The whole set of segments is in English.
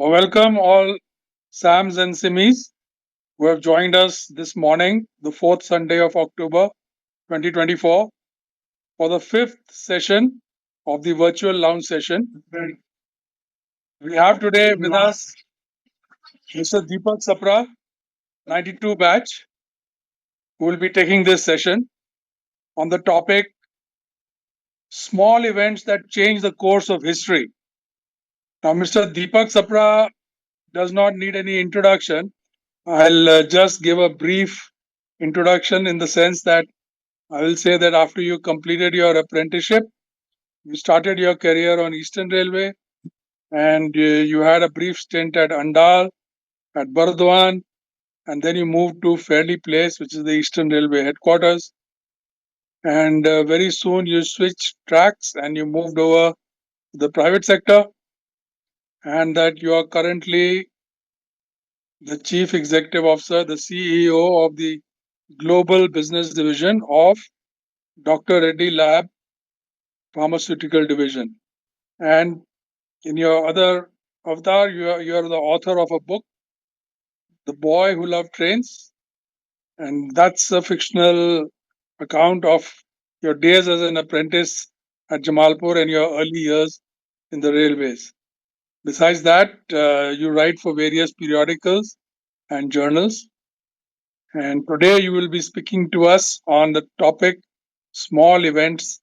Welcome all Sams and Simis who have joined us this morning, the fourth Sunday of October 2024, for the fifth session of the virtual lounge session. We have today with us Mr. Deepak Sapra, 92 batch, who will be taking this session on the topic small events that change the course of history. Now, Mr. Deepak Sapra does not need any introduction. I'll just give a brief introduction in the sense that I will say that after you completed your apprenticeship, you started your career on Eastern Railway and you had a brief stint at Andal, at Bardwan, and then you moved to Fairley Place, which is the Eastern Railway headquarters. And very soon you switched tracks and you moved over to the private sector, and that you are currently the Chief Executive Officer, the CEO of the Global Business Division of Dr. Reddy Lab Pharmaceutical Division. And in your other avatar, you are the author of a book, The Boy Who Loved Trains. And that's a fictional account of your days as an apprentice at Jamalpur and your early years in the railways. Besides that, you write for various periodicals and journals. And today you will be speaking to us on the topic small events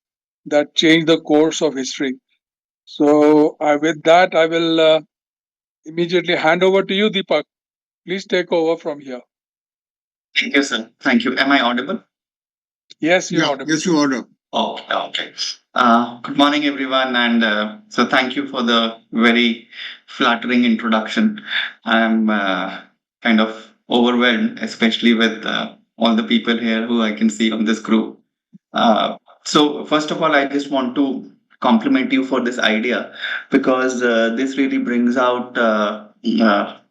that change the course of history. So, with that, I will immediately hand over to you, Deepak. Please take over from here. Thank you, sir. Thank you. Am I audible? Yes, you're audible. Yes, you order. Oh, okay. Good morning, everyone. And so thank you for the very flattering introduction. I'm kind of overwhelmed, especially with all the people here who I can see on this group. So, first of all, I just want to compliment you for this idea because this really brings out a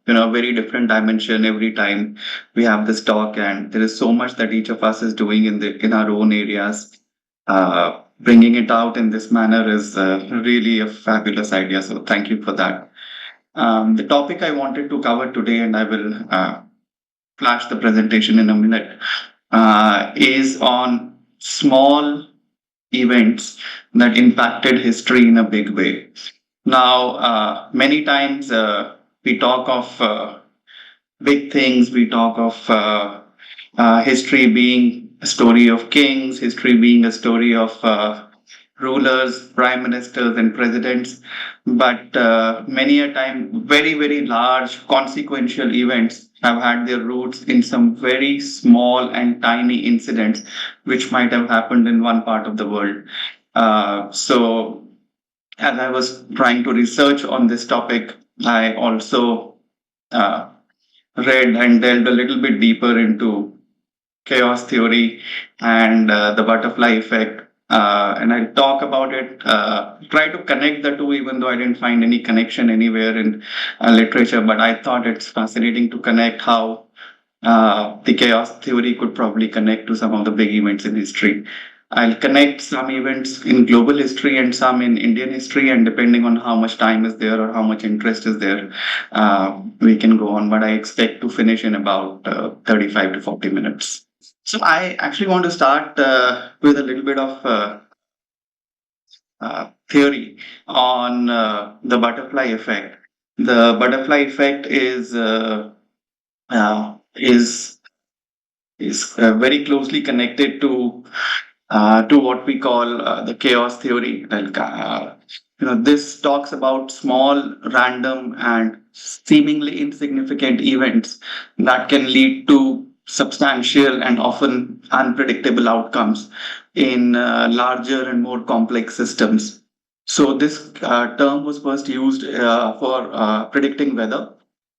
very different dimension every time we have this talk, and there is so much that each of us is doing in our own areas. Bringing it out in this manner is really a fabulous idea. So thank you for that. The topic I wanted to cover today, and I will flash the presentation in a minute, is on small events that impacted history in a big way. Now, many times we talk of big things. We talk of history being a story of kings, history being a story of rulers, prime ministers, and presidents. But many a time, very, very large consequential events have had their roots in some very small and tiny incidents which might have happened in one part of the world. So, as I was trying to research on this topic, I also read and delved a little bit deeper into chaos theory and the butterfly effect. And I'll talk about it, try to connect the two, even though I didn't find any connection anywhere in literature. But I thought it's fascinating to connect how the chaos theory could probably connect to some of the big events in history. I'll connect some events in global history and some in Indian history, and depending on how much time is there or how much interest is there, we can go on. But I expect to finish in about 35 to 40 minutes. So I actually want to start with a little bit of theory on the butterfly effect. The butterfly effect is very closely connected to what we call the chaos theory. This talks about small, random, and seemingly insignificant events that can lead to substantial and often unpredictable outcomes in larger and more complex systems. So this term was first used for predicting weather,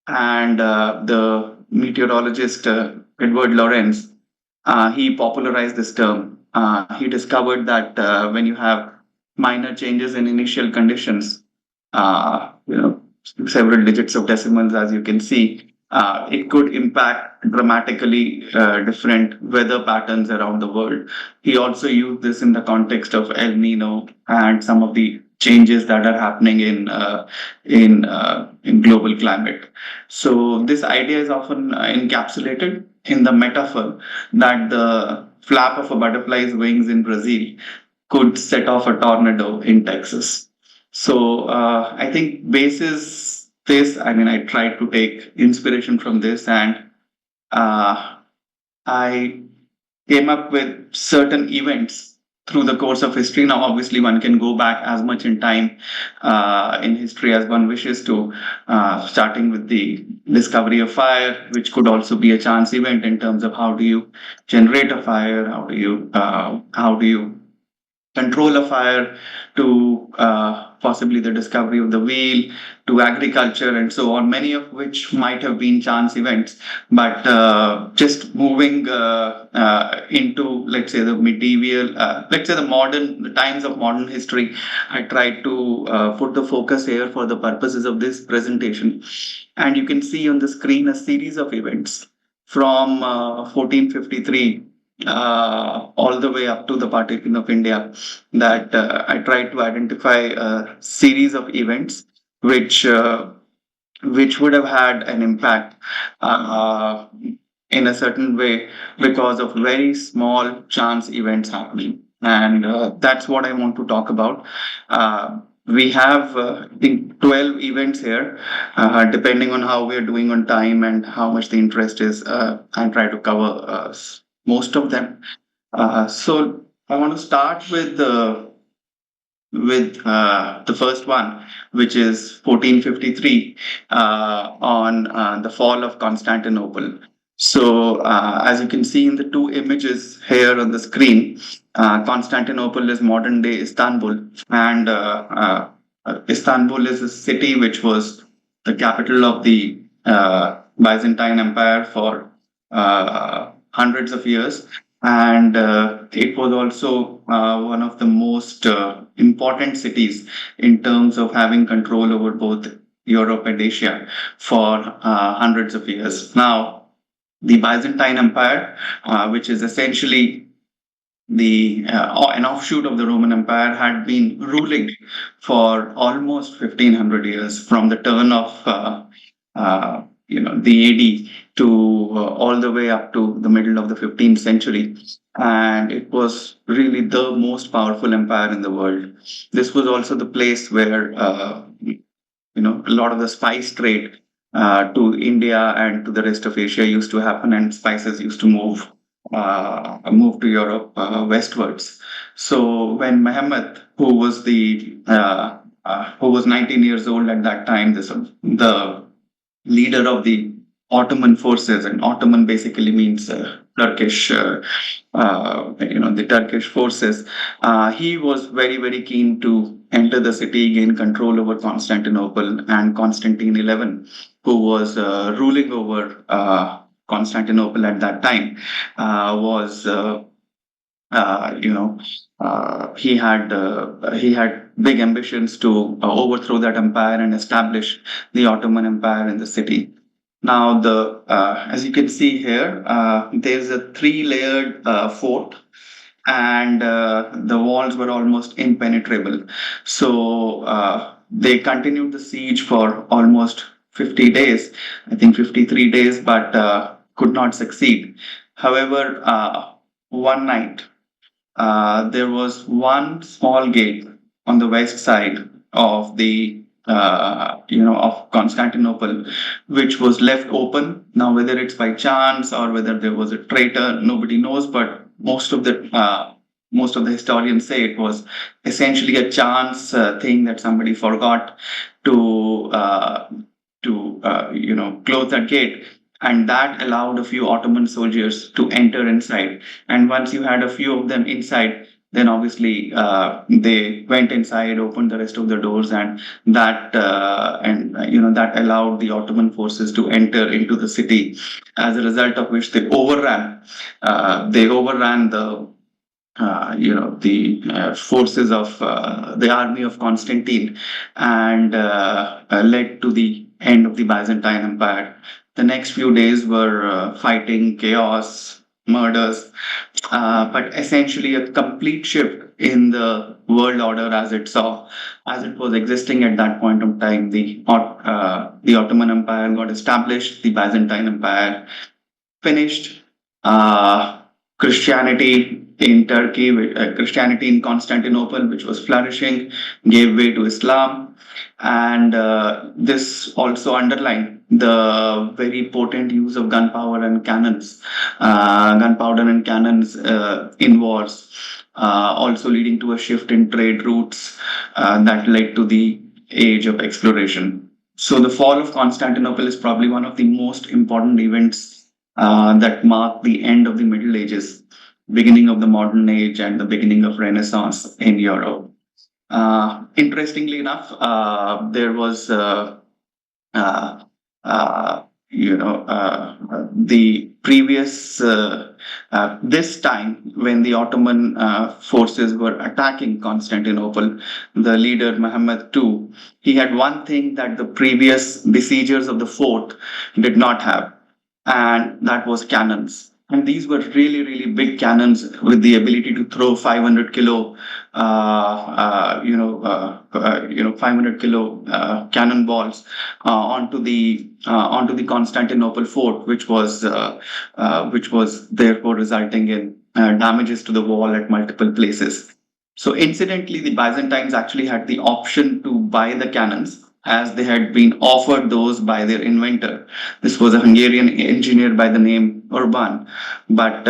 and the meteorologist Edward Lorenz, he popularized this term. He discovered that when you have minor changes in initial conditions, uh, you know, several digits of decimals, as you can see, it could impact dramatically different weather patterns around the world. He also used this in the context of El Nino and some of the changes that are happening in global climate. So this idea is often encapsulated in the metaphor that the flap of a butterfly's wings in Brazil could set off a tornado in Texas. So I think basis this, I mean, I tried to take inspiration from this, and uh, I came up with certain events through the course of history. Now, obviously, one can go back as much in time in history as one wishes to, starting with the discovery of fire, which could also be a chance event in terms of how do you generate a fire, how do you control a fire, to possibly the discovery of the wheel, to agriculture, and so on, many of which might have been chance events. But just moving into, let's say, the medieval, let's say the times of modern history, I tried to put the focus here for the purposes of this presentation. And you can see on the screen a series of events from 1453 all the way up to the partition of India, that I tried to identify a series of events which which would have had an impact uh, in a certain way because of very small chance events happening. And that's what I want to talk about. We have, I think, 12 events here, depending on how we're doing on time and how much the interest is. I try to cover most of them. So I want to start with the first one, which is 1453, on the fall of Constantinople. So, as you can see in the two images here on the screen, Constantinople is modern day Istanbul, and Istanbul is a city which was the capital of the Byzantine Empire for hundreds of years, and it was also one of the most important cities in terms of having control over both Europe and Asia for hundreds of years. Now, the Byzantine Empire, which is essentially an offshoot of the Roman Empire, had been ruling for almost 1500 years, from the turn of the AD to all the way up to the middle of the 15th century. And it was really the most powerful empire in the world. This was also the place where a lot of the spice trade to India and to the rest of Asia used to happen, and spices used to move to Europe westwards. So when Muhammad, who was 19 years old at that time, the leader of the Ottoman forces, and Ottoman basically means Turkish, the Turkish forces. He was very, very keen to enter the city, gain control over Constantinople, and Constantine XI, who was ruling over Constantinople at that time, was he had big ambitions to overthrow that empire and establish the Ottoman Empire in the city. Now, the as you can see here, there's a three-layered fort, and the walls were almost impenetrable. So they continued the siege for almost 50 days, I think 53 days, but could not succeed. However, one night, there was one small gate on the west side of the of Constantinople, which was left open. Now, whether it's by chance or whether there was a traitor, nobody knows. But most of the historians say it was essentially a chance thing that somebody forgot to close that gate, and that allowed a few Ottoman soldiers to enter inside. And once you had a few of them inside, then obviously they went inside, opened the rest of the doors, and that allowed the Ottoman forces to enter into the city. As a result of which they overran the forces of the army of Constantine, and led to the end of the Byzantine Empire. The next few days were fighting, chaos, murders, but essentially a complete shift in the world order as it was existing at that point of time. The Ottoman Empire got established, the Byzantine Empire finished. Uh, Christianity in Turkey, Christianity in Constantinople, which was flourishing, gave way to Islam. And this also underlined the very potent use of gunpowder and cannons in wars, also leading to a shift in trade routes that led to the age of exploration. So the fall of Constantinople is probably one of the most important events that mark the end of the Middle Ages, beginning of the modern age, and the beginning of Renaissance in Europe. Interestingly enough, there was uh, the previous this time when the Ottoman forces were attacking Constantinople, the leader Muhammad II, he had one thing that the previous besiegers of the fort did not have, and that was cannons. And these were really, really big cannons with the ability to throw 500 kilo, 500 kilo cannonballs onto the Constantinople fort, which was therefore resulting in damages to the wall at multiple places. So incidentally, the Byzantines actually had the option to buy the cannons as they had been offered those by their inventor. This was a Hungarian engineer by the name Urban, but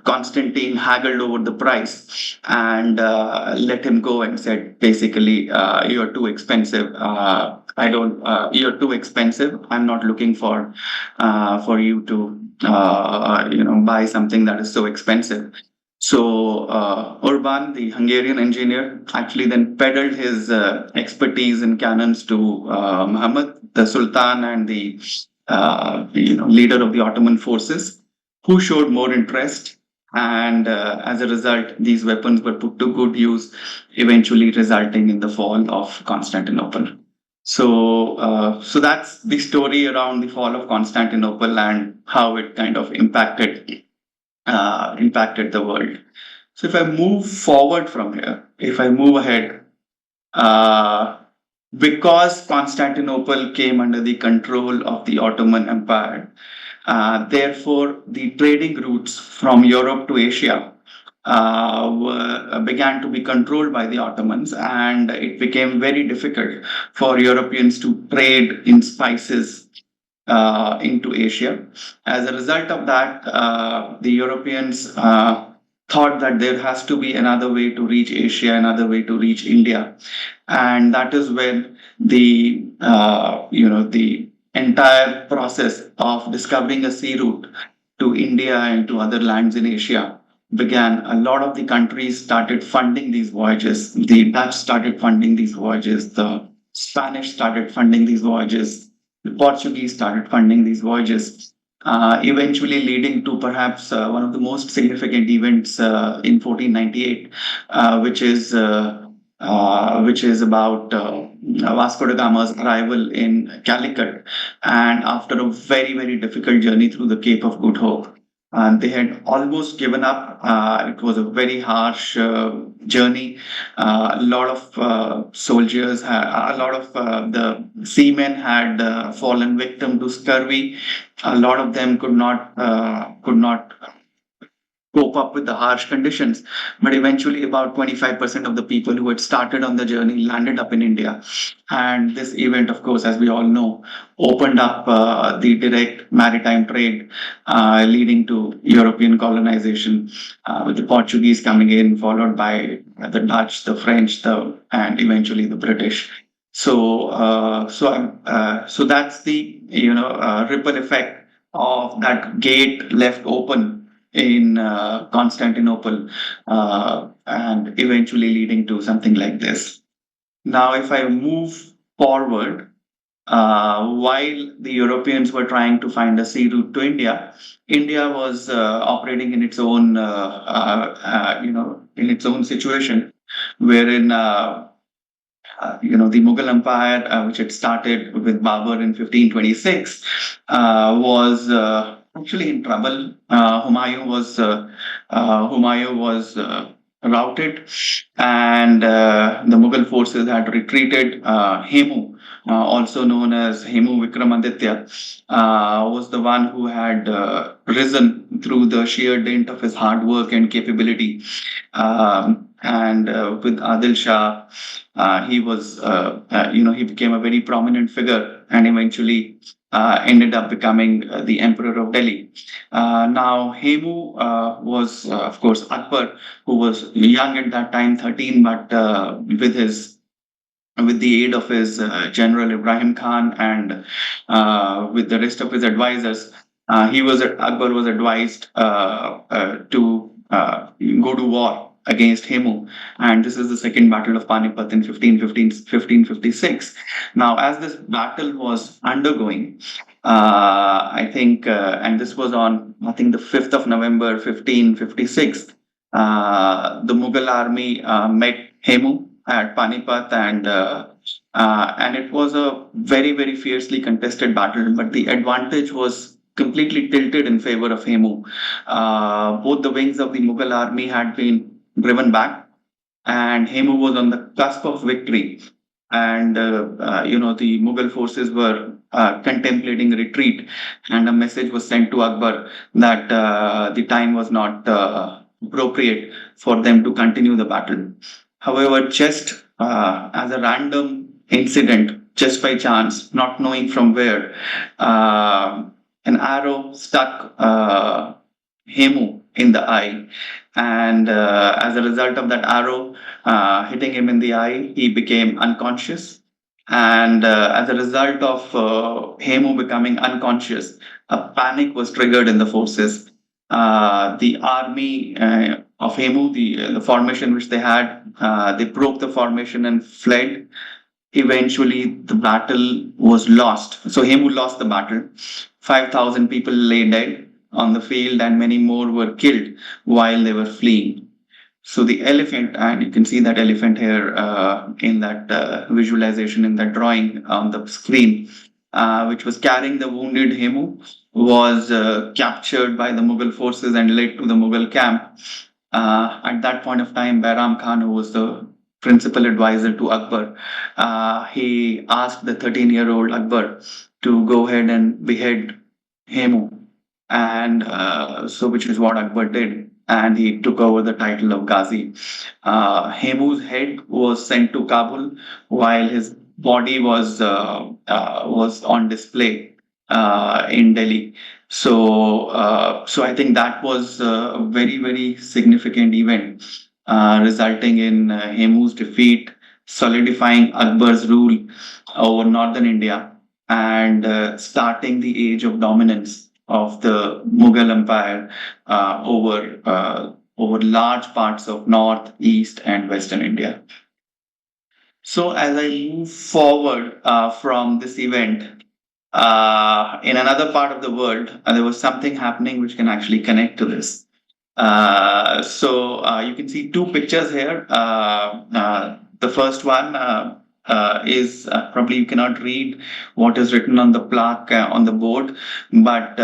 Constantine haggled over the price and let him go and said, basically, you're too expensive. I don't. You're too expensive. I'm not looking for you to buy something that is so expensive. So Urban, the Hungarian engineer, actually then peddled his expertise in cannons to Muhammad, the Sultan, and the leader of the Ottoman forces, who showed more interest. And as a result, these weapons were put to good use, eventually resulting in the fall of Constantinople. So that's the story around the fall of Constantinople and how it kind of impacted the world. So if I move forward from here, if I move ahead, uh, because Constantinople came under the control of the Ottoman Empire, therefore the trading routes from Europe to Asia began to be controlled by the Ottomans, and it became very difficult for Europeans to trade in spices into Asia. As a result of that, the Europeans thought that there has to be another way to reach Asia, another way to reach India, and that is when the entire process of discovering a sea route to India and to other lands in Asia began. A lot of the countries started funding these voyages. The Dutch started funding these voyages. The Spanish started funding these voyages. The Portuguese started funding these voyages, eventually leading to perhaps one of the most significant events in 1498, which is about Vasco da Gama's arrival in Calicut, and after a very, very difficult journey through the Cape of Good Hope. And they had almost given up. It was a very harsh journey. A lot of soldiers, a lot of the seamen had fallen victim to scurvy. A lot of them could not cope up with the harsh conditions. But eventually, about 25% of the people who had started on the journey landed up in India. And this event, of course, as we all know, opened up the direct maritime trade, leading to European colonization, with the Portuguese coming in, followed by the Dutch, the French, and eventually the British. So that's the ripple effect of that gate left open in Constantinople, and eventually leading to something like this. Now, if I move forward, while the Europeans were trying to find a sea route to India, India was operating in its own, in its own situation, wherein the Mughal Empire, which had started with Babur in 1526, was actually in trouble. Humayun was routed, and the Mughal forces had retreated. Hemu, also known as Hemu Vikramaditya, was the one who had risen through the sheer dint of his hard work and capability. And with Adil Shah, he became a very prominent figure and eventually ended up becoming the emperor of Delhi. Now, Hemu was, of course, Akbar, who was young at that time, 13, but with the aid of his general Ibrahim Khan and with the rest of his advisors, Akbar was advised to go to war against Hemu, and this is the second battle of Panipat in 1556. Now, as this battle was undergoing, I think, and this was on, I think, the 5th of November, 1556, the Mughal army met Hemu at Panipat, and it was a very, very fiercely contested battle, but the advantage was completely tilted in favor of Hemu. Both the wings of the Mughal army had been driven back, and Hemu was on the cusp of victory. And the Mughal forces were contemplating retreat, and a message was sent to Akbar that the time was not appropriate for them to continue the battle. However, just as a random incident, just by chance, not knowing from where, uh, an arrow stuck Hemu in the eye, and as a result of that arrow hitting him in the eye, he became unconscious. And as a result of Hemu becoming unconscious, a panic was triggered in the forces. The army of Hemu, the formation which they had, they broke the formation and fled. Eventually, the battle was lost. So Hemu lost the battle. 5,000 people lay dead on the field, and many more were killed while they were fleeing. So the elephant, and you can see that elephant here in that visualization in that drawing on the screen, which was carrying the wounded Hemu, was captured by the Mughal forces and led to the Mughal camp. At that point of time, Bairam Khan, who was the principal advisor to Akbar, he asked the 13-year-old Akbar to go ahead and behead Hemu, and so which is what Akbar did, and he took over the title of Ghazi. Hemu's head was sent to Kabul, while his body was on display in Delhi. So I think that was a very, very significant event, resulting in Hemu's defeat, solidifying Akbar's rule over northern India, and starting the age of dominance of the Mughal Empire over large parts of North, East, and Western India. So as I move forward from this event, in another part of the world, there was something happening which can actually connect to this. So you can see two pictures here. The first one is probably you cannot read what is written on the plaque on the board, but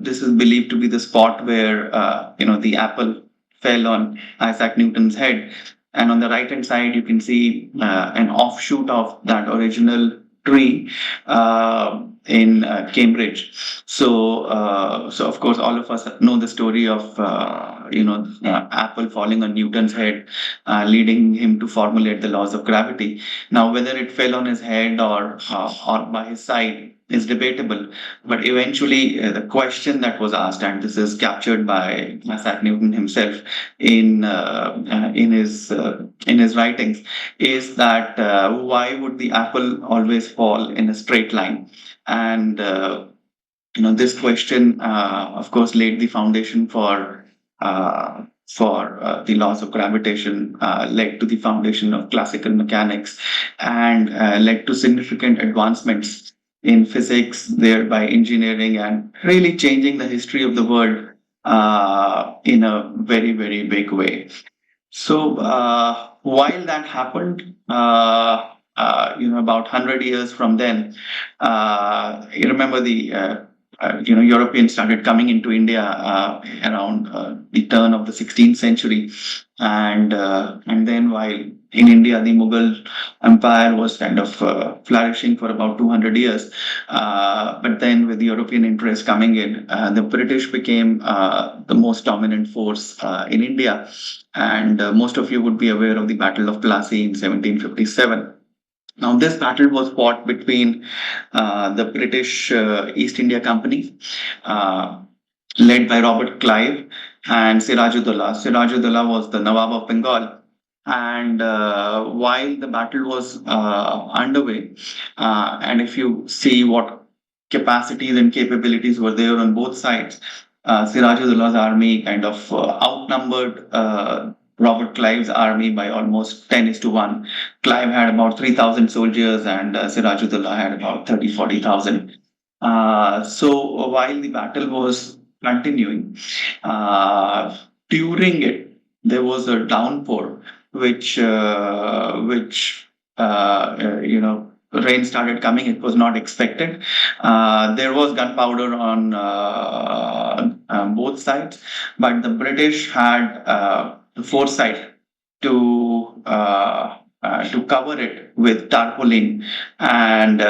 this is believed to be the spot where the apple fell on Isaac Newton's head. And on the right hand side, you can see an offshoot of that original tree in Cambridge. So of course, all of us know the story of apple falling on Newton's head, leading him to formulate the laws of gravity. Now, whether it fell on his head or by his side is debatable, but eventually the question that was asked, and this is captured by Isaac Newton himself in his writings, is that why would the apple always fall in a straight line? And this question, of course, laid the foundation for the laws of gravitation, led to the foundation of classical mechanics, and led to significant advancements in physics, thereby engineering, and really changing the history of the world in a very, very big way. So while that happened, about 100 years from then, you remember the Europeans started coming into India around the turn of the 16th century, and then while in India the Mughal Empire was kind of flourishing for about 200 years, but then with the European interest coming in, the British became the most dominant force in India, and most of you would be aware of the Battle of Plassey in 1757. Now, this battle was fought between the British East India Company, uh, led by Robert Clive, and Sirajuddaula. Sirajuddaula was the Nawab of Bengal. And while the battle was underway, and if you see what capacities and capabilities were there on both sides, Sirajuddaulla's army kind of outnumbered Robert Clive's army by almost 10 is to 1. Clive had about 3,000 soldiers, and Sirajuddaula had about 40,000. So while the battle was continuing, uh, during it, there was a downpour, which rain started coming. It was not expected. There was gunpowder on both sides, but the British had the foresight to cover it with tarpaulin, and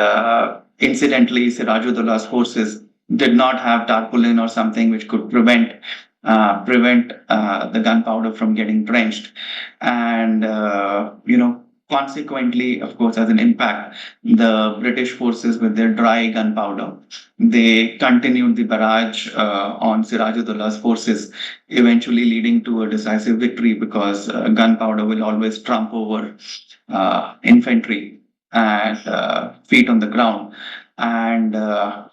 incidentally, Sirajuddaulla's forces did not have tarpaulin or something which could prevent the gunpowder from getting drenched, and consequently, of course, as an impact, the British forces with their dry gunpowder, they continued the barrage on Sirajuddaulla's forces, eventually leading to a decisive victory, because gunpowder will always trump over infantry and feet on the ground. And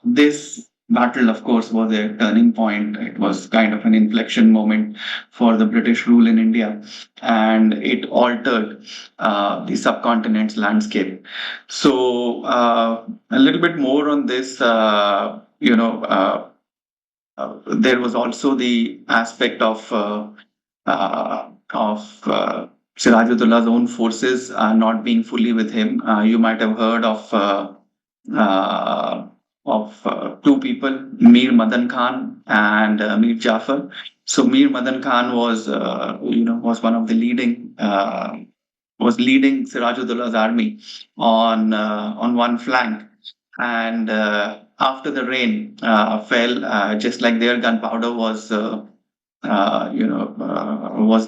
this battle, of course, was a turning point. It was kind of an inflection moment for the British rule in India, and it altered the subcontinent's landscape. So, a little bit more on this. There was also the aspect of Sirajuddaulla's own forces not being fully with him. You might have heard uh, of two people, Mir Madan Khan and Mir Jafar. So Mir Madan Khan was one of the leading Sirajuddaulla's army on one flank, and after the rain fell, just like their gunpowder was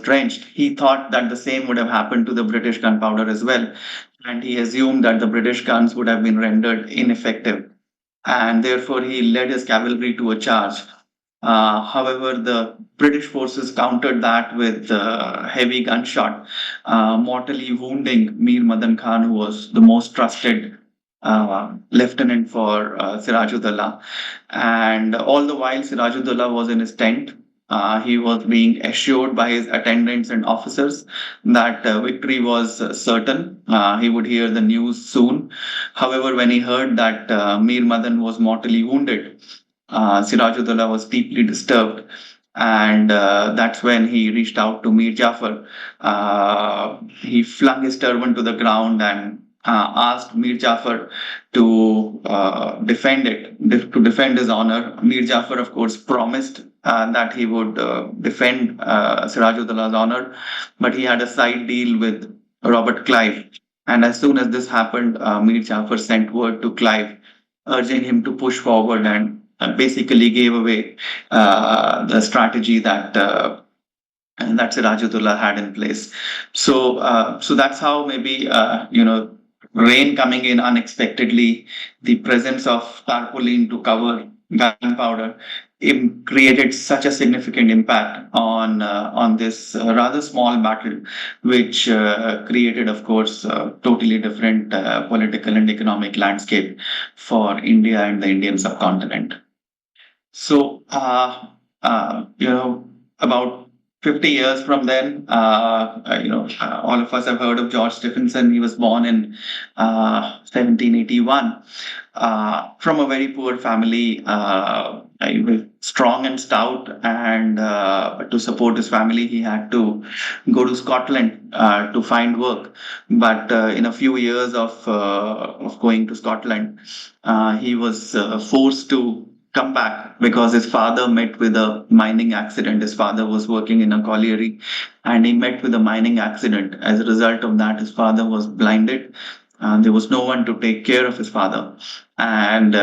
drenched, he thought that the same would have happened to the British gunpowder as well, and he assumed that the British guns would have been rendered ineffective, and therefore he led his cavalry to a charge. However, the British forces countered that with heavy gunshot, mortally wounding Mir Madan Khan, who was the most trusted lieutenant for Sirajuddaulah. And all the while, Sirajuddaulah was in his tent. He was being assured by his attendants and officers that victory was certain. He would hear the news soon. However, when he heard that Mir Madan was mortally wounded, Sirajuddaulah was deeply disturbed, and that's when he reached out to Mir Jafar. He flung his turban to the ground and asked Mir Jafar to defend his honor. Mir Jafar, of course, promised that he would defend Sirajuddaullah's honor, but he had a side deal with Robert Clive. And as soon as this happened, Mir Jafar sent word to Clive, urging him to push forward, and basically gave away the strategy that Sirajuddaulah had in place. So that's how maybe rain coming in unexpectedly, the presence of tarpaulin to cover gunpowder, it created such a significant impact on this rather small battle, which created, of course, a totally different political and economic landscape for India and the Indian subcontinent. So, about 50 years from then, all of us have heard of George Stephenson. He was born in 1781 from a very poor family, strong and stout. And to support his family, he had to go to Scotland to find work. But in a few years of going to Scotland, he was forced to come back because his father met with a mining accident. His father was working in a colliery and he met with a mining accident. As a result of that, his father was blinded. There was no one to take care of his father, and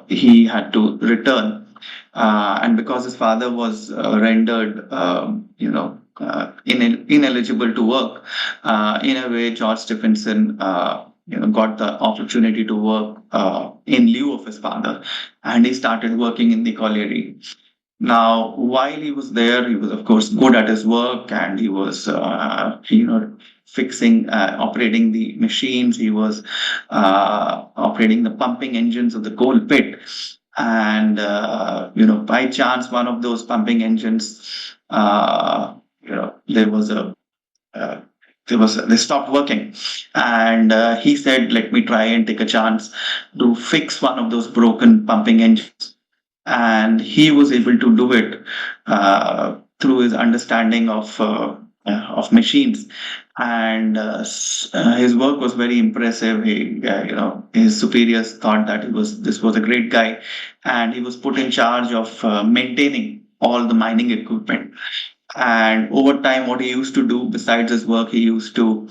he had to return. And because his father was rendered, ineligible to work, in a way, George Stephenson, got the opportunity to work in lieu of his father, and he started working in the colliery. Now, while he was there, he was, of course, good at his work, and he was, fixing, operating the machines. He was operating the pumping engines of the coal pit. And, by chance, one of those pumping engines, there was a uh, they stopped working, and he said, let me try and take a chance to fix one of those broken pumping engines. And he was able to do it through his understanding of machines. And his work was very impressive. His superiors thought that this was a great guy, and he was put in charge of maintaining all the mining equipment. And over time, what he used to do besides his work, he used to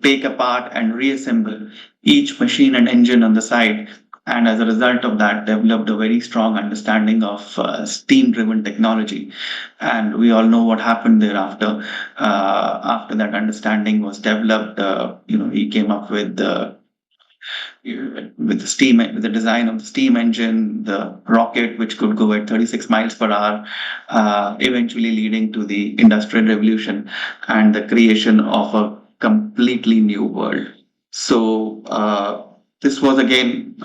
take apart and reassemble each machine and engine on the side. And as a result of that, developed a very strong understanding of steam-driven technology. And we all know what happened thereafter. After that understanding was developed, he came up with the design of the steam engine, the rocket, which could go at 36 miles per hour, eventually leading to the Industrial Revolution and the creation of a completely new world. So, this was again,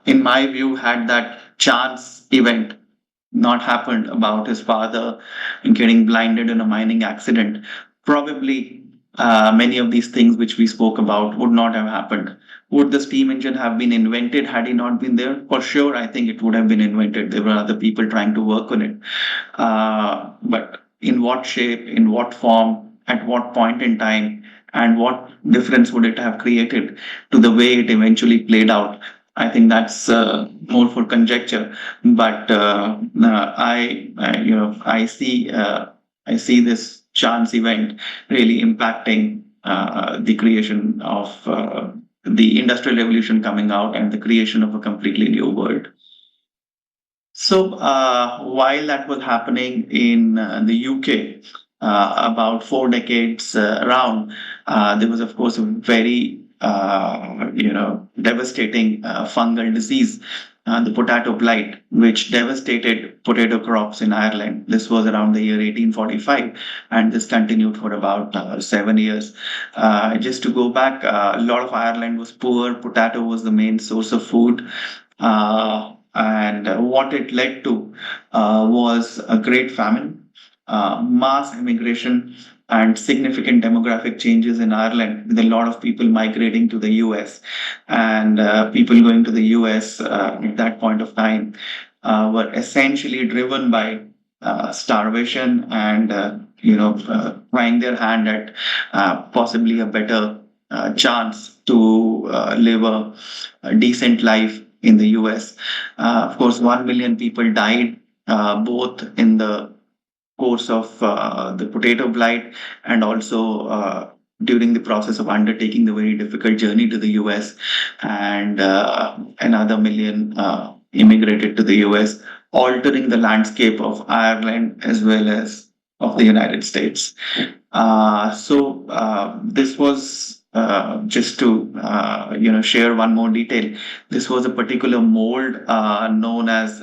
in my view, had that chance event not happened about his father getting blinded in a mining accident, probably many of these things which we spoke about would not have happened. Would the steam engine have been invented had he not been there? For sure, I think it would have been invented. There were other people trying to work on it. But in what shape, in what form, at what point in time, and what difference would it have created to the way it eventually played out? I think that's more for conjecture. But I see this chance event really impacting the creation of the industrial revolution coming out and the creation of a completely new world. So while that was happening in the UK, about 4 decades around, there was, of course, a very devastating fungal disease, the potato blight, which devastated potato crops in Ireland. This was around the year 1845, and this continued for about 7 years. Just to go back, a lot of Ireland was poor. Potato was the main source of food. And what it led to was a great famine, mass immigration, and significant demographic changes in Ireland, with a lot of people migrating to the US. And people going to the US at that point of time were essentially driven by starvation and trying their hand at possibly a better chance to live a decent life in the US. Of course, 1 million people died, both in the course of the potato blight and also during the process of undertaking the very difficult journey to the US. And another million immigrated to the US, altering the landscape of Ireland as well as of the United States. This was just to share one more detail. This was a particular mold known as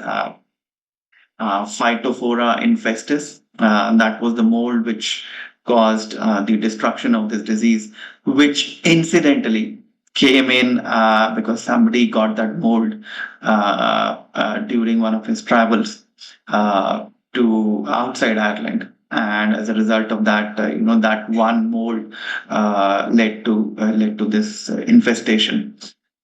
Phytophthora infestis. That was the mold which caused the destruction of this disease, which incidentally came in because somebody got that mold during one of his travels to outside Ireland. And as a result of that, that one mold led to this infestation,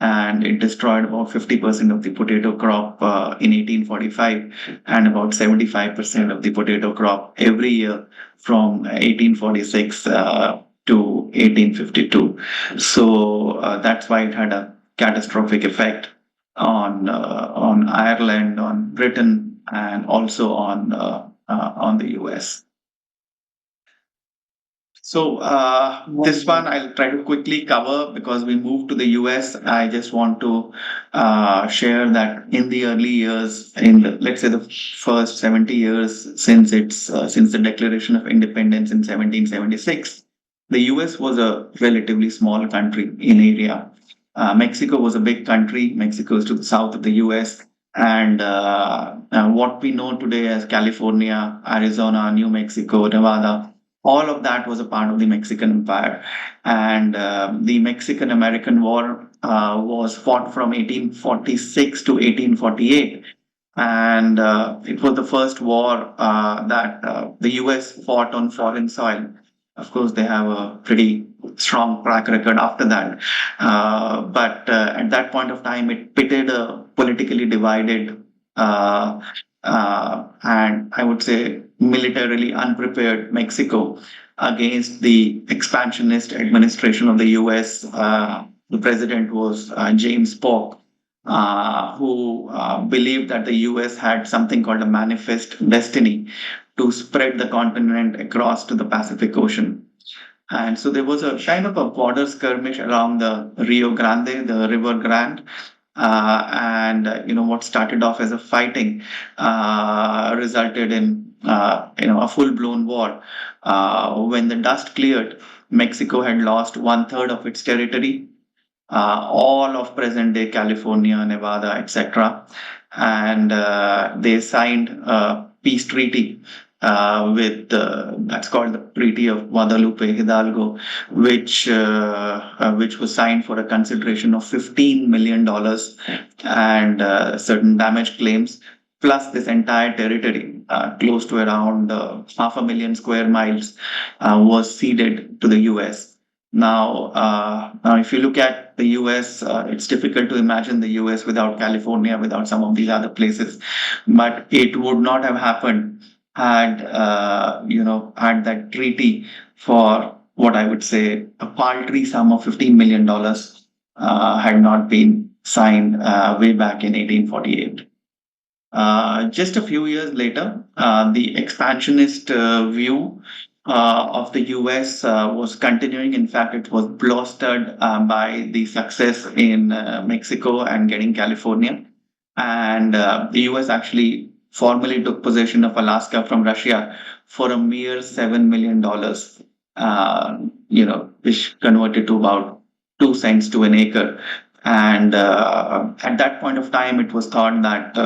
and it destroyed about 50% of the potato crop in 1845, and about 75% of the potato crop every year from 1846 to 1852. So that's why it had a catastrophic effect. on Ireland, on Britain, and also on the US. So this one Wonderful. I'll try to quickly cover because we moved to the US. I just want to share that in the early years, in the, let's say the first 70 years since the Declaration of Independence in 1776, the US was a relatively small country in area. Mexico was a big country. Mexico is to the south of the US. And what we know today as California, Arizona, New Mexico, Nevada, all of that was a part of the Mexican Empire. And the Mexican American War was fought from 1846 to 1848. And it was the first war that the US fought on foreign soil. Of course, they have a pretty strong track record after that. But at that point of time, it pitted a politically divided and I would say militarily unprepared Mexico against the expansionist administration of the US. The president was James Polk, who believed that the US had something called a manifest destiny to spread the continent across to the Pacific Ocean. And so there was a kind of a border skirmish along the Rio Grande, the River Grande. And what started off as a fighting resulted in a full-blown war. When the dust cleared, Mexico had lost one third of its territory, all of present day California, Nevada, etc. And they signed a peace treaty with that's called the Treaty of Guadalupe Hidalgo, which was signed for a consideration of $15 million and certain damage claims. Plus, this entire territory, close to around 500,000 square miles, was ceded to the US. Now, if you look at the US, it's difficult to imagine the US without California, without some of these other places. But it would not have happened had had that treaty for what I would say a paltry sum of $15 million had not been signed way back in 1848. Just a few years later, the expansionist view of the US was continuing. In fact, it was bolstered by the success in Mexico and getting California. And the US actually formally took possession of Alaska from Russia for a mere $7 million, which converted to about 2 cents to an acre. And at that point of time, it was thought that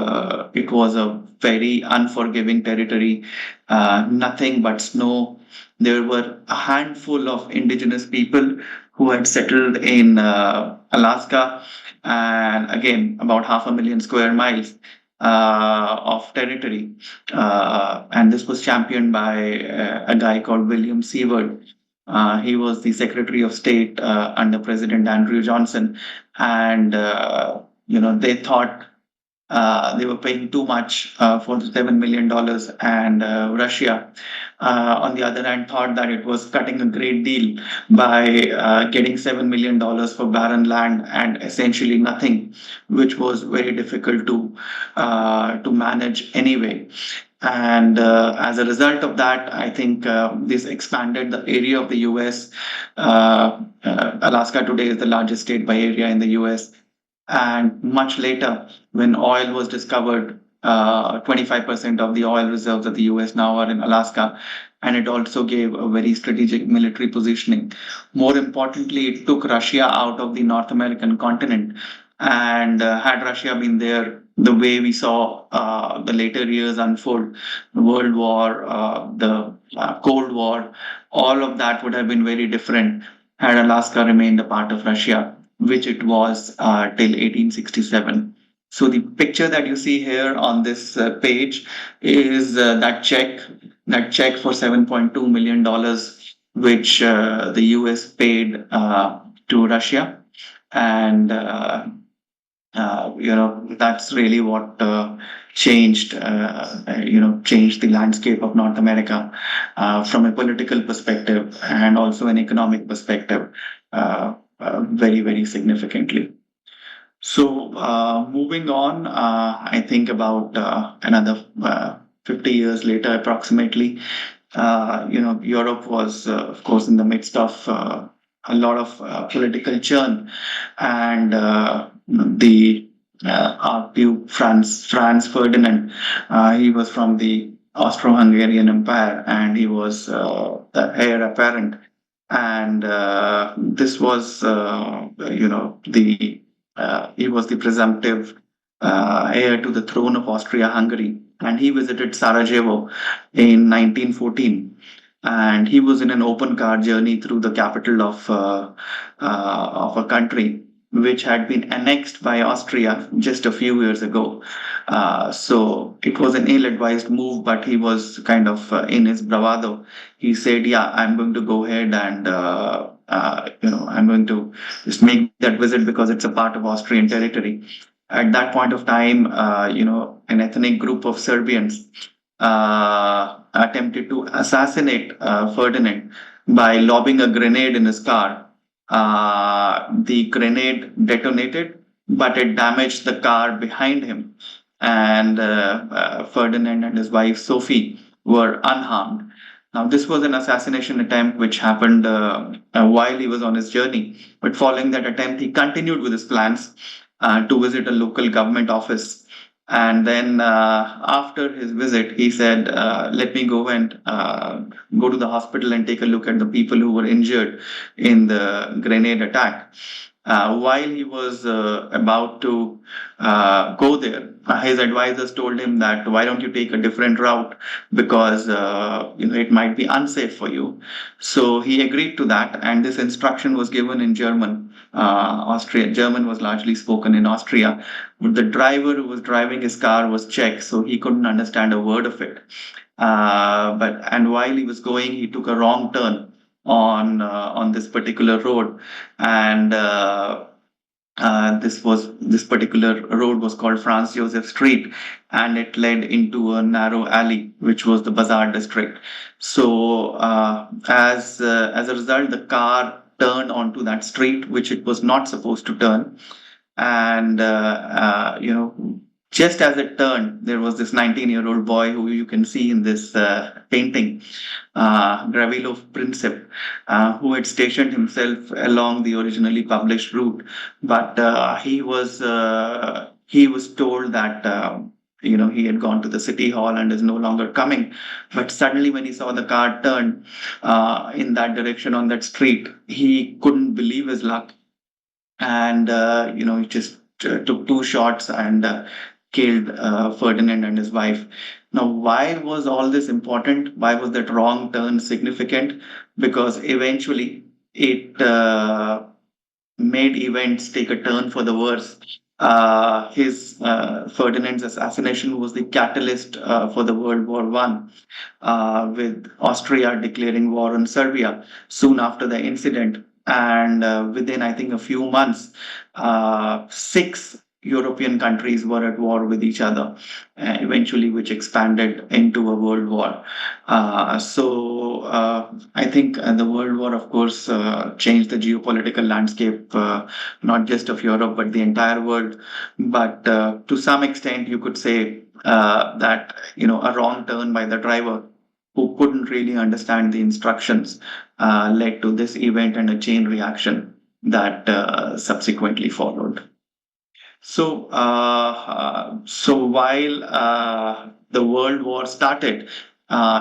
it was a very unforgiving territory, nothing but snow. There were a handful of indigenous people who had settled in Alaska, and again, about 500,000 square miles of territory. And this was championed by a guy called William Seward. He was the Secretary of State under President Andrew Johnson, and they thought they were paying too much for the $7 million, and Russia, on the other hand, thought that it was cutting a great deal by getting $7 million for barren land and essentially nothing, which was very difficult to manage anyway. And as a result of that, I think this expanded the area of the US. Alaska today is the largest state by area in the US. And much later, when oil was discovered, 25% of the oil reserves of the US now are in Alaska. And it also gave a very strategic military positioning. More importantly, it took Russia out of the North American continent. And had Russia been there, the way we saw the later years unfold, the World War, the Cold War, all of that would have been very different had Alaska remained a part of Russia, which it was till 1867. So the picture that you see here on this page is that check for $7.2 million, which the US paid to Russia, and that's really what changed the landscape of North America from a political perspective and also an economic perspective very, very significantly. So, moving on, I think about another 50 years later, approximately, Europe was, of course, in the midst of a lot of political churn, and the Archduke Franz Ferdinand, he was from the Austro-Hungarian Empire, and he was the heir apparent. And this was, the he was the presumptive heir to the throne of Austria-Hungary, and he visited Sarajevo in 1914. And he was in an open car journey through the capital of a country which had been annexed by Austria just a few years ago. So it was an ill-advised move, but he was kind of in his bravado. He said, "Yeah, I'm going to go ahead and I'm going to just make that visit because it's a part of Austrian territory." At that point of time, an ethnic group of Serbians attempted to assassinate Ferdinand by lobbing a grenade in his car. The grenade detonated, but it damaged the car behind him, and Ferdinand and his wife Sophie were unharmed. Now, this was an assassination attempt which happened while he was on his journey. But following that attempt, he continued with his plans to visit a local government office. And then after his visit, he said, "Let me go and go to the hospital and take a look at the people who were injured in the grenade attack." While he was about to go there, his advisors told him that, "Why don't you take a different route, because it might be unsafe for you." So he agreed to that, and this instruction was given in German. German was largely spoken in Austria. The driver who was driving his car was Czech, so he couldn't understand a word of it. But while he was going, he took a wrong turn on this particular road, and this particular road was called Franz Joseph Street, and it led into a narrow alley, which was the Bazaar district. So as a result, the car turned onto that street, which it was not supposed to turn, and just as it turned, there was this 19-year-old boy who you can see in this painting, Gravilov Princip, who had stationed himself along the originally published route, but he was told that he had gone to the city hall and is no longer coming. But suddenly, when he saw the car turn in that direction on that street, he couldn't believe his luck, and he just took two shots and killed Ferdinand and his wife. Now, why was all this important? Why was that wrong turn significant? Because eventually it made events take a turn for the worse. His Ferdinand's assassination was the catalyst for the World War One, with Austria declaring war on Serbia soon after the incident. And within, I think, a few months, six European countries were at war with each other, eventually, which expanded into a world war. I think the World War, of course, changed the geopolitical landscape, not just of Europe, but the entire world. But to some extent, you could say that a wrong turn by the driver, who couldn't really understand the instructions, led to this event and a chain reaction that subsequently followed. So while the World War started,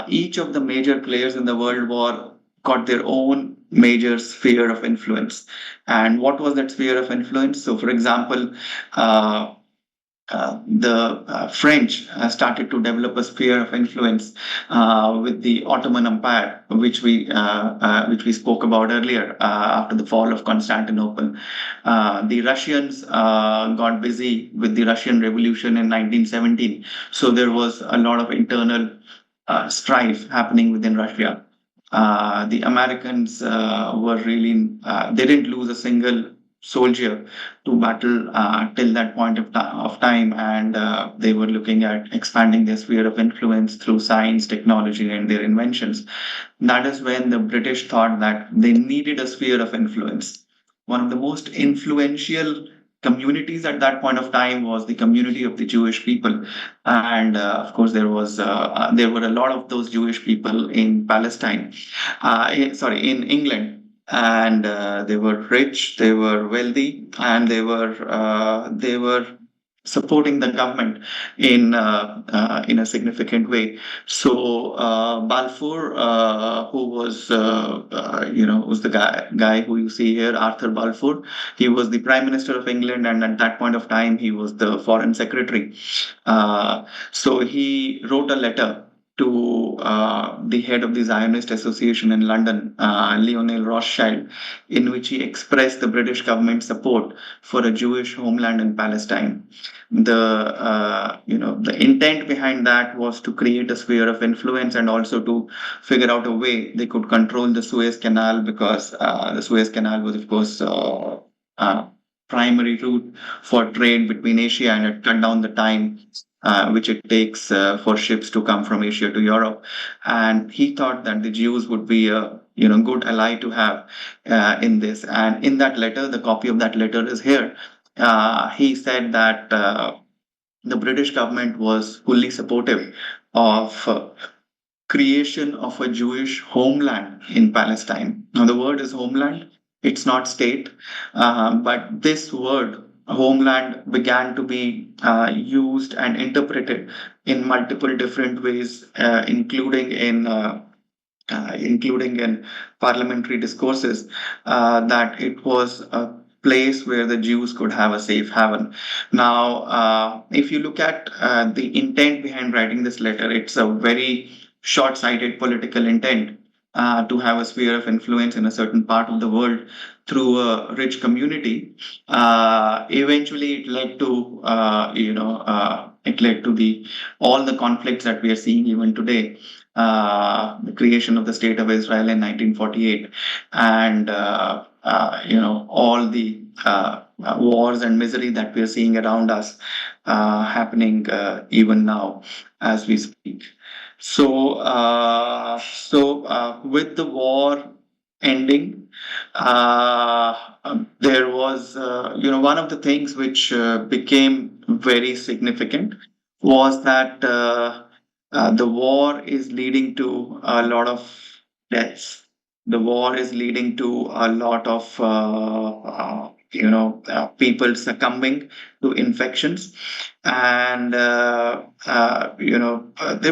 each of the major players in the World War got their own major sphere of influence. And what was that sphere of influence? So, for example, the French started to develop a sphere of influence with the Ottoman Empire, which we spoke about earlier after the fall of Constantinople. The Russians got busy with the Russian Revolution in 1917, so there was a lot of internal strife happening within Russia. The Americans were really they didn't lose a single soldier to battle till that point of time, and they were looking at expanding their sphere of influence through science, technology, and their inventions. That is when the British thought that they needed a sphere of influence. One of the most influential communities at that point of time was the community of the Jewish people, and of course there were a lot of those Jewish people in Palestine, sorry, in England, and they were rich, they were wealthy, and they were supporting the government in a significant way. So Balfour, who was who's the guy who you see here, Arthur Balfour. He was the Prime Minister of England, and at that point of time, he was the Foreign Secretary. So he wrote a letter to the head of the Zionist Association in London, Lionel Rothschild, in which he expressed the British government's support for a Jewish homeland in Palestine. The intent behind that was to create a sphere of influence and also to figure out a way they could control the Suez Canal, because the Suez Canal was, of course, uh, primary route for trade between Asia, and it cut down the time which it takes for ships to come from Asia to Europe. And he thought that the Jews would be a good ally to have in this. And in that letter, the copy of that letter is here. He said that the British government was fully supportive of creation of a Jewish homeland in Palestine. Now, the word is homeland, it's not state, but this word, homeland, began to be used and interpreted in multiple different ways, including in parliamentary discourses, that it was a place where the Jews could have a safe haven. Now, if you look at the intent behind writing this letter, it's a very short sighted political intent. To have a sphere of influence in a certain part of the world through a rich community. Eventually, it led to the all the conflicts that we are seeing even today, the creation of the state of Israel in 1948, and all the wars and misery that we are seeing around us happening even now as we speak. So with the war ending, there was, one of the things which became very significant was that the war is leading to a lot of deaths. The war is leading to a lot of people succumbing to infections, and there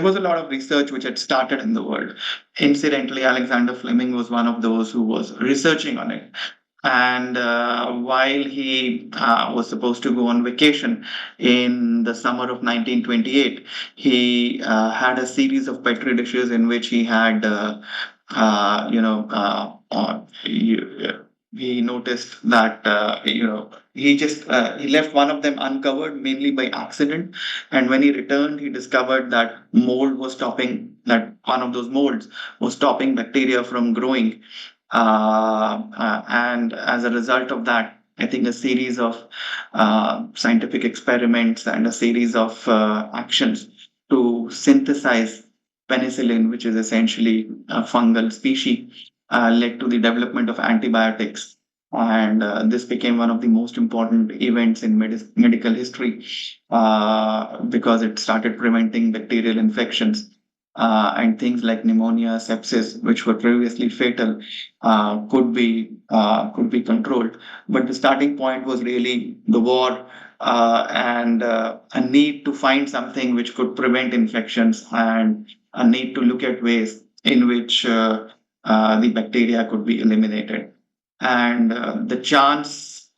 was a lot of research which had started in the world. Incidentally, Alexander Fleming was one of those who was researching on it. And while he was supposed to go on vacation in the summer of 1928, he had a series of petri dishes in which he had, uh, you know, uh, uh, he, he noticed that, he left one of them uncovered mainly by accident. And when he returned, he discovered that that one of those molds was stopping bacteria from growing, and as a result of that, I think a series of scientific experiments and a series of actions to synthesize penicillin, which is essentially a fungal species, led to the development of antibiotics. And this became one of the most important events in medical history, because it started preventing bacterial infections, and things like pneumonia, sepsis, which were previously fatal, could be controlled. But the starting point was really the war, and a need to find something which could prevent infections, and a need to look at ways in which the bacteria could be eliminated. And the chance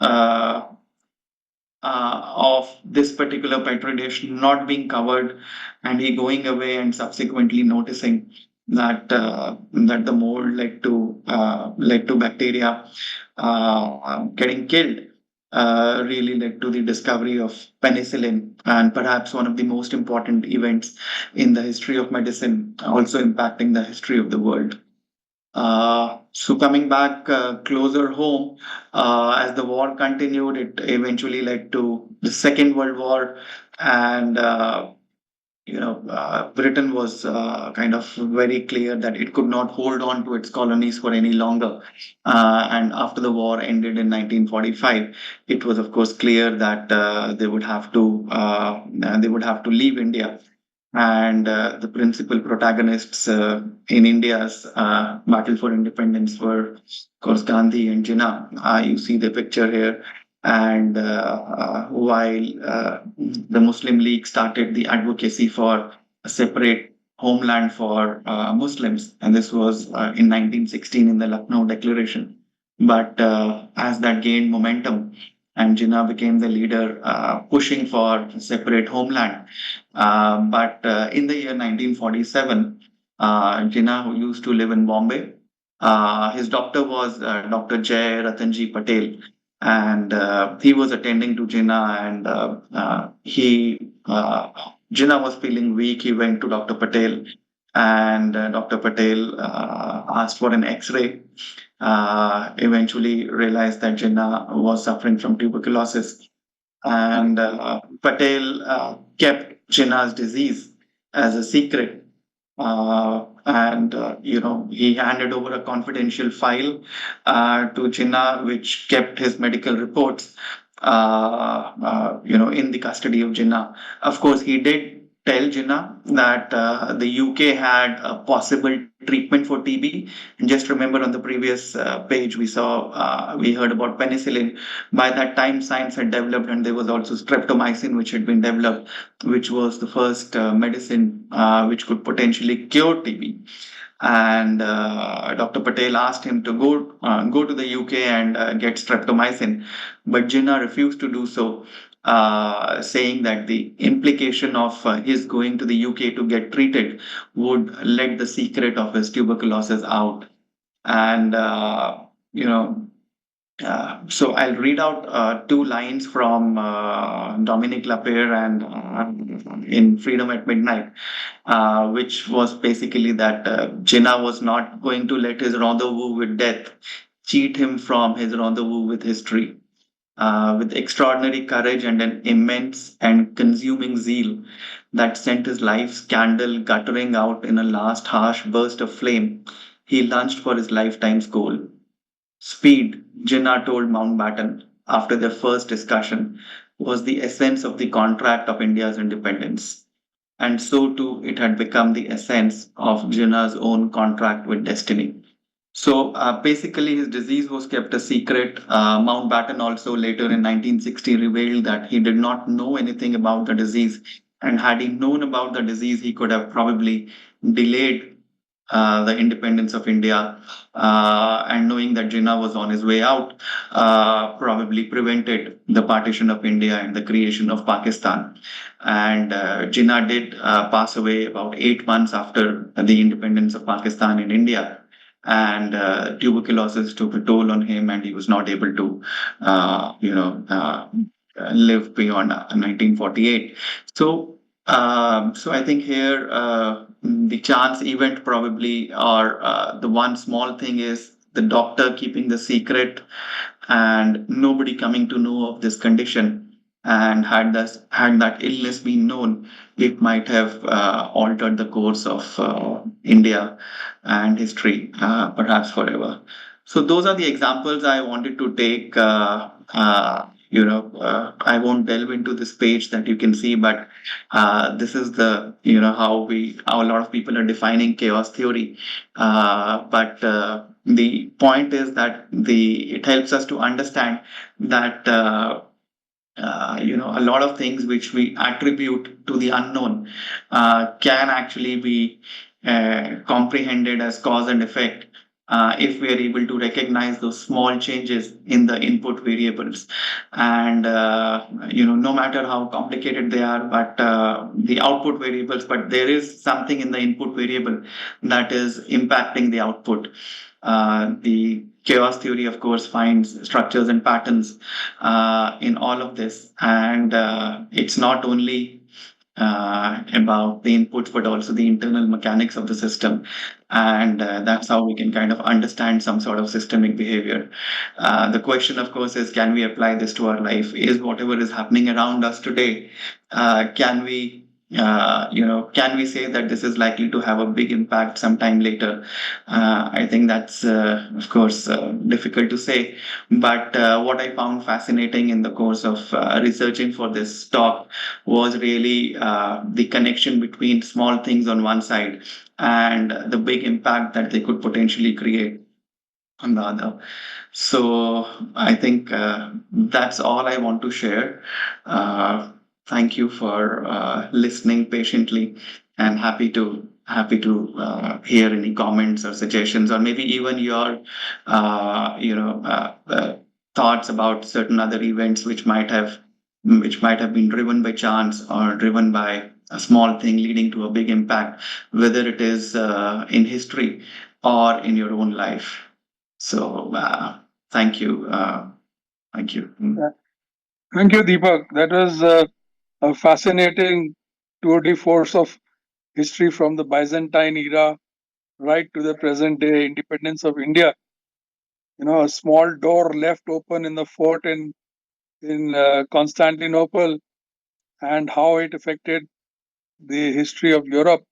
of this particular petri dish not being covered, and he going away and subsequently noticing that the mold led to bacteria getting killed, really led to the discovery of penicillin, and perhaps one of the most important events in the history of medicine, also impacting the history of the world. So coming back closer home, as the war continued, it eventually led to the Second World War, and Britain was kind of very clear that it could not hold on to its colonies for any longer. And after the war ended in 1945, it was of course clear that they would have to leave India. And the principal protagonists in India's battle for independence were, of course, Gandhi and Jinnah. You see the picture here. And while the Muslim League started the advocacy for a separate homeland for Muslims, and this was in 1916 in the Lucknow Declaration. But as that gained momentum, and Jinnah became the leader pushing for a separate homeland. But in the year 1947, Jinnah, who used to live in Bombay, his doctor was Dr. Jay Ratanji Patel, and he was attending to Jinnah, and Jinnah was feeling weak. He went to Dr. Patel, and Dr. Patel asked for an X-ray. Eventually, realized that Jinnah was suffering from tuberculosis, and Patel kept Jinnah's disease as a secret. And he handed over a confidential file to Jinnah, which kept his medical reports, in the custody of Jinnah. Of course, he did tell Jinnah that the UK had a possible treatment for TB. And just remember, on the previous page, we heard about penicillin. By that time, science had developed, and there was also streptomycin, which had been developed, which was the first medicine which could potentially cure TB. And Dr. Patel asked him to go to the UK and get streptomycin, but Jinnah refused to do so, saying that the implication of his going to the UK to get treated would let the secret of his tuberculosis out. And so I'll read out two lines from Dominic Lapierre and in Freedom at Midnight, which was basically that Jinnah was not going to let his rendezvous with death cheat him from his rendezvous with history. With extraordinary courage and an immense and consuming zeal that sent his life's candle guttering out in a last harsh burst of flame, he lunged for his lifetime's goal. Speed, Jinnah told Mountbatten after their first discussion, was the essence of the contract of India's independence. And so too it had become the essence of Jinnah's own contract with destiny. So basically, his disease was kept a secret. Mountbatten also later in 1960 revealed that he did not know anything about the disease. And had he known about the disease, he could have probably delayed the independence of India, and knowing that Jinnah was on his way out, probably prevented the partition of India and the creation of Pakistan. And Jinnah did pass away about 8 months after the independence of Pakistan in India. And tuberculosis took a toll on him, and he was not able to, live beyond 1948. So I think here the chance event probably, or the one small thing is the doctor keeping the secret and nobody coming to know of this condition. And had that illness been known, it might have altered the course of India and history, perhaps forever. So those are the examples I wanted to take. I won't delve into this page that you can see, but this is the how a lot of people are defining chaos theory. But the point is that it helps us to understand that a lot of things which we attribute to the unknown can actually be comprehended as cause and effect if we are able to recognize those small changes in the input variables. And no matter how complicated they are, but the output variables, but there is something in the input variable that is impacting the output. The chaos theory, of course, finds structures and patterns in all of this. And it's not only about the inputs, but also the internal mechanics of the system. And that's how we can kind of understand some sort of systemic behavior. The question, of course, is can we apply this to our life? Is whatever is happening around us today, can we can we say that this is likely to have a big impact sometime later? I think that's, of course, difficult to say. But what I found fascinating in the course of researching for this talk was really the connection between small things on one side and the big impact that they could potentially create on the other. So I think that's all I want to share. Thank you for listening patiently, and happy to hear any comments or suggestions, or maybe even your uh, you know uh, uh, thoughts about certain other events which might have been driven by chance or driven by a small thing leading to a big impact, whether it is in history or in your own life. So thank you. Thank you. Yeah. Thank you, Deepak. That was a fascinating tour de force of history from the Byzantine era right to the present day independence of India. A small door left open in the fort in Constantinople, and how it affected the history of Europe,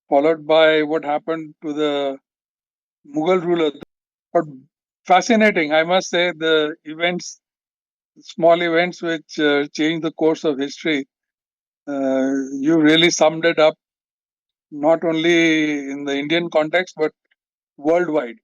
followed by what happened to the Mughal ruler. But fascinating, I must say, the events, small events which changed the course of history. You really summed it up, not only in the Indian context, but worldwide.